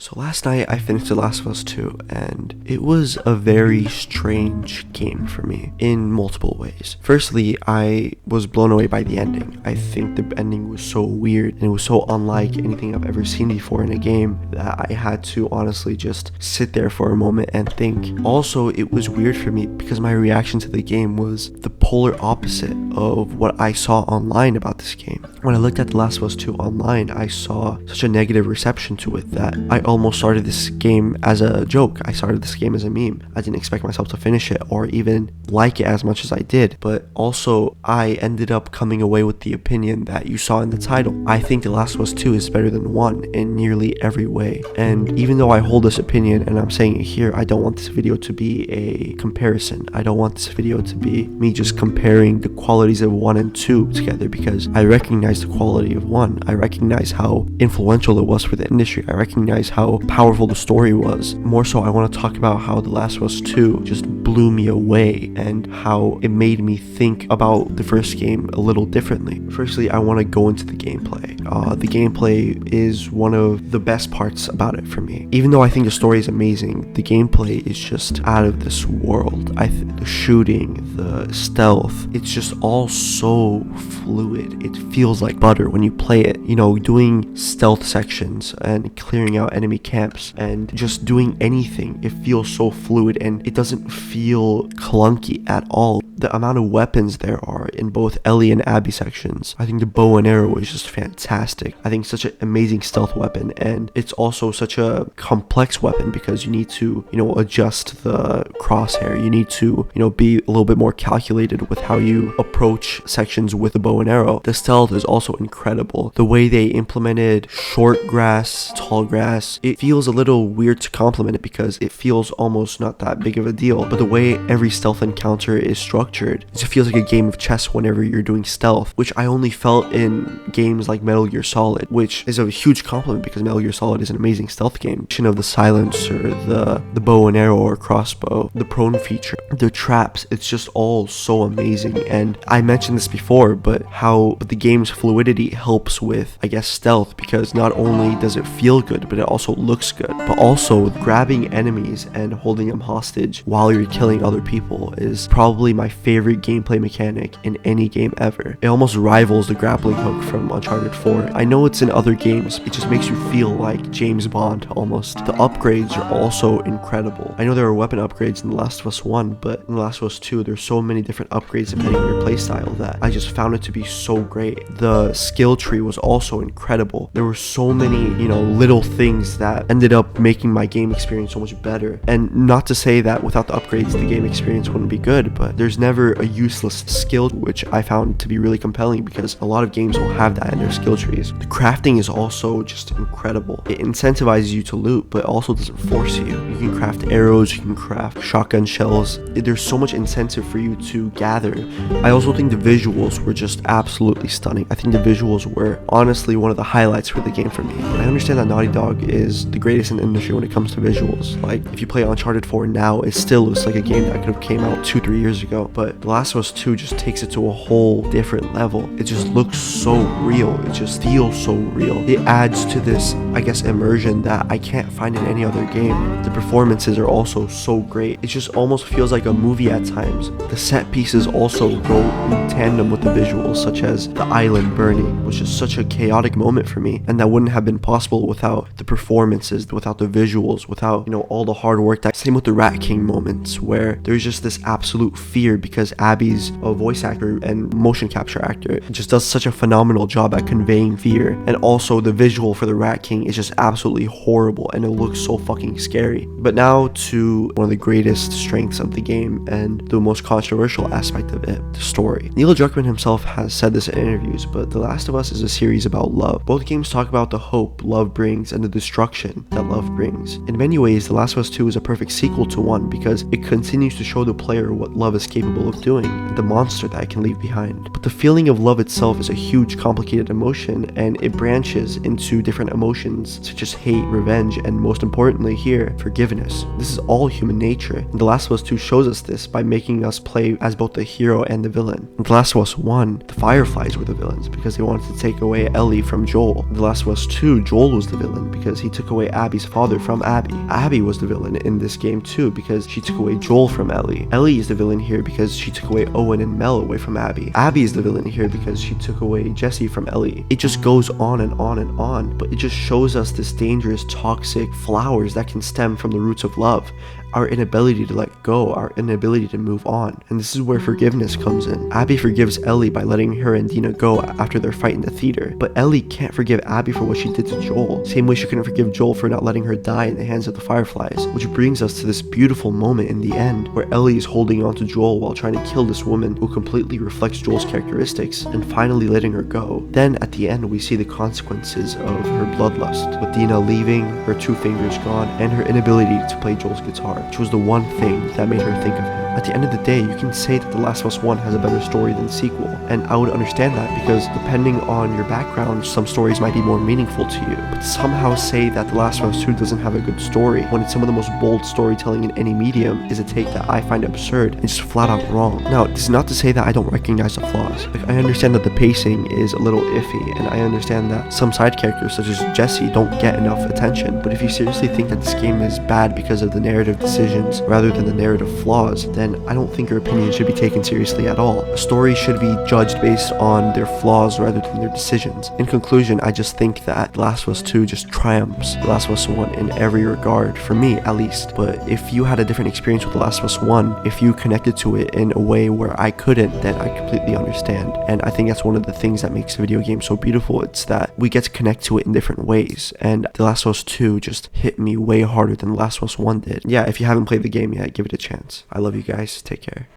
So last night I finished The Last of Us 2, and it was a very strange game for me in multiple ways. Firstly, I was blown away by the ending. I think the ending was so weird and it was so unlike anything I've ever seen before in a game that I had to honestly just sit there for a moment and think. Also, it was weird for me because my reaction to the game was the polar opposite of what I saw online about this game. When I looked at The Last of Us 2 online, I saw such a negative reception to it that I almost started this game as a joke. I started this game as a meme. I didn't expect myself to finish it or even like it as much as I did, but also I ended up coming away with the opinion that you saw in the title. I think The Last of Us 2 is better than 1 in nearly every way, and even though I hold this opinion and I'm saying it here, I don't want this video to be a comparison. I don't want this video to be me just comparing the qualities of 1 and 2 together, because I recognize the quality of 1. I recognize how influential it was for the industry. I recognize how powerful the story was. More so, I want to talk about how The Last of Us 2 just blew me away and how it made me think about the first game a little differently. Firstly, I want to go into the gameplay. The gameplay is one of the best parts about it for me. Even though I think the story is amazing, the gameplay is just out of this world. The shooting, the stealth, it's just all so fluid. It feels like butter when you play it. You know, doing stealth sections and clearing out enemy camps and just doing anything, it feels so fluid and it doesn't feel clunky at all. The amount of weapons there are in both Ellie and Abby sections, I think the bow and arrow is just fantastic. I think such an amazing stealth weapon, and it's also such a complex weapon because you need to, adjust the crosshair. You need to, be a little bit more calculated with how you approach sections with the bow and arrow. The stealth is also incredible. The way they implemented short grass, tall grass, it feels a little weird to compliment it because it feels almost not that big of a deal. But the way every stealth encounter is structured, it feels like a game of chess whenever you're doing stealth, which I only felt in games like Metal Gear Solid, which is a huge compliment because Metal Gear Solid is an amazing stealth game. Of the silencer, the bow and arrow or crossbow, the prone feature, the traps, it's just all so amazing. And I mentioned this before, but how the game's fluidity helps with, stealth, because not only does it feel good, but it also looks good. But also grabbing enemies and holding them hostage while you're killing other people is probably my favorite gameplay mechanic in any game ever. It almost rivals the grappling hook from Uncharted 4. I know it's in other games, it just makes you feel like James Bond almost. The upgrades are also incredible. I know there are weapon upgrades in The Last of Us 1, but in The Last of Us 2 there's so many different upgrades depending on your playstyle that I just found it to be so great. The skill tree was also incredible. There were so many, little things that ended up making my game experience so much better. And not to say that without the upgrades the game experience wouldn't be good, but there's never a useless skill, which I found to be really compelling because a lot of games will have that in their skill trees. The crafting is also just incredible. It incentivizes you to loot, but also doesn't force you. You can craft arrows, you can craft shotgun shells. There's so much incentive for you to gather. I also think the visuals were just absolutely stunning. I think the visuals were honestly one of the highlights for the game for me. But I understand that Naughty Dog is the greatest in the industry when it comes to visuals. Like, if you play Uncharted 4 now, it still looks like a game that could have came out 2-3 years ago. But The Last of Us 2 just takes it to a whole different level. It just looks so real. It just feels so real. It adds to this, immersion that I can't find in any other game. The performances are also so great. It just almost feels like a movie at times. The set pieces also go in tandem with the visuals, such as the island burning, which is such a chaotic moment for me, and that wouldn't have been possible without the performances, without the visuals, without, all the hard work. Same with the Rat King moments, where there's just this absolute fear because Abby's a voice actor and motion capture actor just does such a phenomenal job at conveying fear. And also the visual for the Rat King is just absolutely horrible and it looks so fucking scary. But now to one of the greatest strengths of the game and the most controversial aspect of it, the story. Neil Druckmann himself has said this in interviews, but The Last of Us is a series about love. Both games talk about the hope love brings and the destruction that love brings. In many ways, The Last of Us 2 is a perfect sequel to 1 because it continues to show the player what love is capable capable of doing, and the monster that I can leave behind. But the feeling of love itself is a huge, complicated emotion, and it branches into different emotions such as hate, revenge, and most importantly here, forgiveness. This is all human nature, and The Last of Us 2 shows us this by making us play as both the hero and the villain. In The Last of Us 1, the Fireflies were the villains because they wanted to take away Ellie from Joel. In The Last of Us 2, Joel was the villain because he took away Abby's father from Abby. Abby was the villain in this game too because she took away Joel from Ellie. Ellie is the villain here because she took away Owen and Mel away from Abby. Abby is the villain here because she took away Jesse from Ellie. It just goes on and on and on, but it just shows us this dangerous, toxic flowers that can stem from the roots of love. Our inability to let go, our inability to move on. And this is where forgiveness comes in. Abby forgives Ellie by letting her and Dina go after their fight in the theater, but Ellie can't forgive Abby for what she did to Joel. Same way she couldn't forgive Joel for not letting her die in the hands of the Fireflies, which brings us to this beautiful moment in the end where Ellie is holding on to Joel while trying to kill this woman who completely reflects Joel's characteristics and finally letting her go. Then at the end we see the consequences of her bloodlust, with Dina leaving, her 2 fingers gone, and her inability to play Joel's guitar, which was the one thing that made her think of him. At the end of the day, you can say that The Last of Us 1 has a better story than the sequel, and I would understand that because depending on your background, some stories might be more meaningful to you. But to somehow say that The Last of Us 2 doesn't have a good story, when it's some of the most bold storytelling in any medium, is a take that I find absurd and just flat out wrong. Now, this is not to say that I don't recognize the flaws. Like, I understand that the pacing is a little iffy, and I understand that some side characters, such as Jesse, don't get enough attention. But if you seriously think that this game is bad because of the narrative decisions rather than the narrative flaws, then I don't think your opinion should be taken seriously at all. A story should be judged based on their flaws rather than their decisions. In conclusion, I just think that The Last of Us 2 just triumphs The Last of Us 1 in every regard, for me at least. But if you had a different experience with The Last of Us 1, if you connected to it in a way where I couldn't, then I completely understand. And I think that's one of the things that makes a video game so beautiful. It's that we get to connect to it in different ways. And The Last of Us 2 just hit me way harder than The Last of Us 1 did. Yeah, if you haven't played the game yet, give it a chance. I love you guys. Take care.